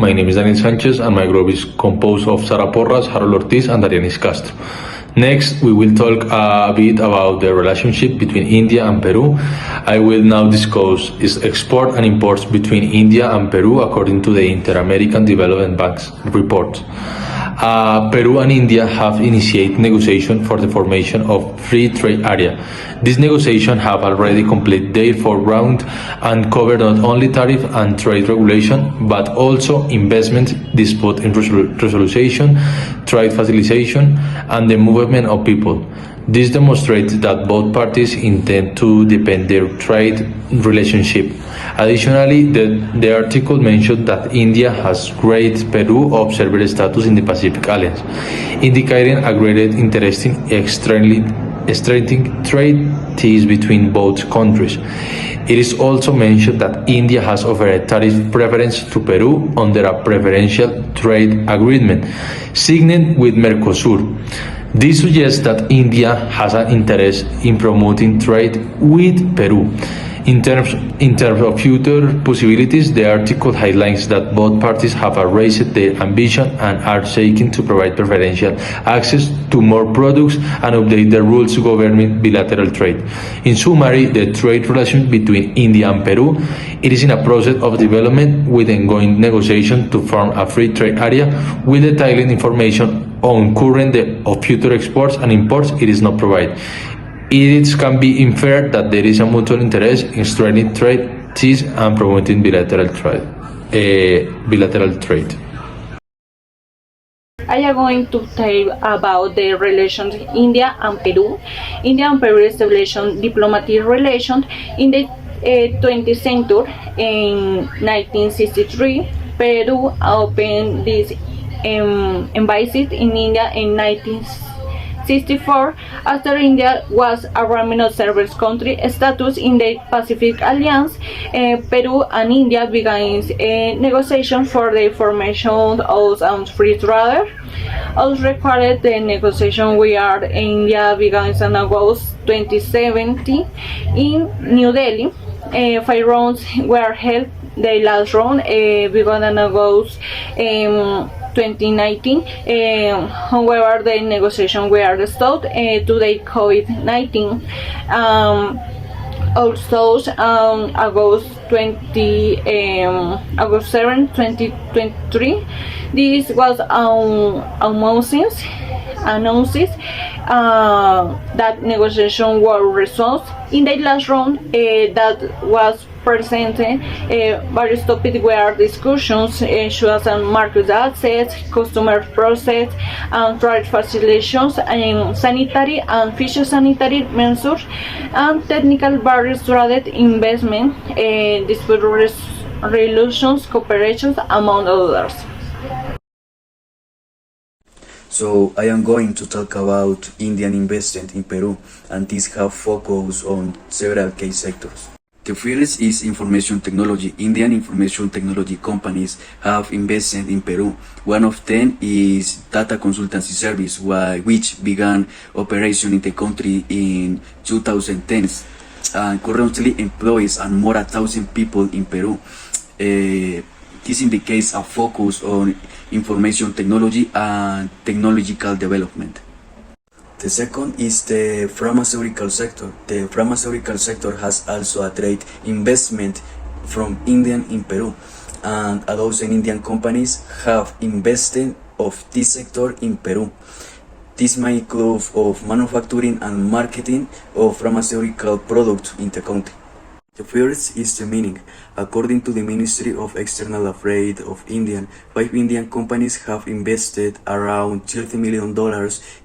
My name is Daniel Sanchez and my group is composed of Sara Porras, Harold Ortiz and Darianis Castro. Next, we will talk a bit about the relationship between India and Peru. I will now discuss its export and imports between India and Peru according to the Inter-American Development Bank's report. Peru and India have initiated negotiations for the formation of free trade area. These negotiations have already completed their fourth round and cover not only tariff and trade regulation, but also investment, dispute resolution, trade facilitation, and the movement of people. This demonstrates that both parties intend to deepen their trade relationship. Additionally, the article mentioned that India has granted Peru observer status in the Pacific Alliance, indicating a greater interest in strengthening trade ties between both countries. It is also mentioned that India has offered a tariff preference to Peru under a preferential trade agreement signed with Mercosur. This suggests that India has an interest in promoting trade with Peru. In terms of future possibilities, the article highlights that both parties have raised their ambition and are seeking to provide preferential access to more products and update the rules governing bilateral trade. In summary, the trade relations between India and Peru is in a process of development with ongoing negotiations to form a free trade area with detailed information on current of future exports and imports. It is not provided. It can be inferred that there is a mutual interest in strengthening trade ties and promoting bilateral trade. I am going to tell about the relations India and Peru. India and Peru established diplomatic relations in the 20th century. In 1963, Peru opened this embassy in India in 1964, after India was a remaining observer country status in the Pacific Alliance. Peru and India began a negotiation for the formation of a free trade. As required, the negotiation with India began in August 2017 in New Delhi. 5 rounds were held. The last round began in August 2019. However, the negotiations were stopped due to the COVID-19. Also, August 7, 2023, this was announced that negotiations were resolved. In the last round that was presented, various topics were discussions such as market access, customer process, and trade facilitations, and sanitary and phytosanitary measures, and technical barriers to trade, investment, dispute resolutions, cooperation, among others. So I am going to talk about Indian investment in Peru, and this have focused on several key sectors. The first is information technology. Indian information technology companies have invested in Peru. One of them is Data Consultancy Service, which began operation in the country in 2010 and currently employs more than 1,000 people in Peru. This indicates a focus on information technology and technological development. The second is the pharmaceutical sector. The pharmaceutical sector has also attracted investment from India in Peru, and a dozen Indian companies have invested of this sector in Peru. This may include of manufacturing and marketing of pharmaceutical products in the country. The first is the mining. According to the Ministry of External Affairs of India, 5 Indian companies have invested around $30 million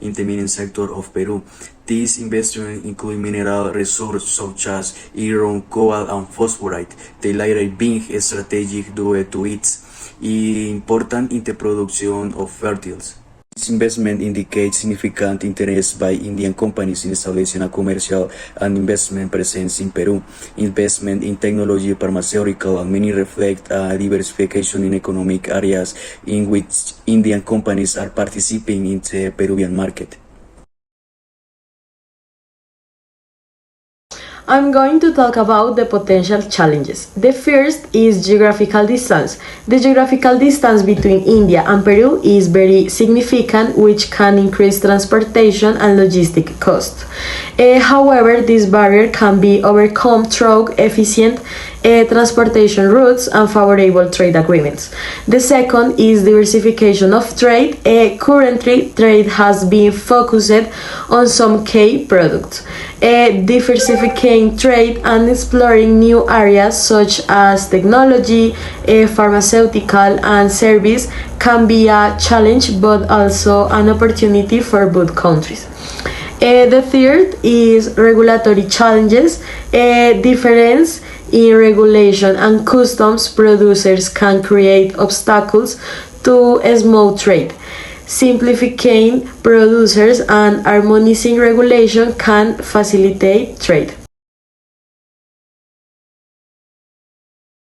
in the mining sector of Peru. These investments include mineral resources such as iron, cobalt, and phosphorite, the latter being strategic due to its importance in the production of fertilizers. This investment indicates significant interest by Indian companies in establishing a commercial and investment presence in Peru. Investment in technology, pharmaceutical, and mining reflect a diversification in economic areas in which Indian companies are participating in the Peruvian market. I'm going to talk about the potential challenges. The first is geographical distance. The geographical distance between India and Peru is very significant, which can increase transportation and logistic costs. However, this barrier can be overcome through efficient transportation routes and favorable trade agreements. The second is diversification of trade. Currently, trade has been focused on some key products. Diversifying trade and exploring new areas such as technology, pharmaceutical, and service can be a challenge but also an opportunity for both countries. The third is regulatory challenges. Difference in regulation and customs producers can create obstacles to smooth trade. Simplifying producers and harmonizing regulation can facilitate trade.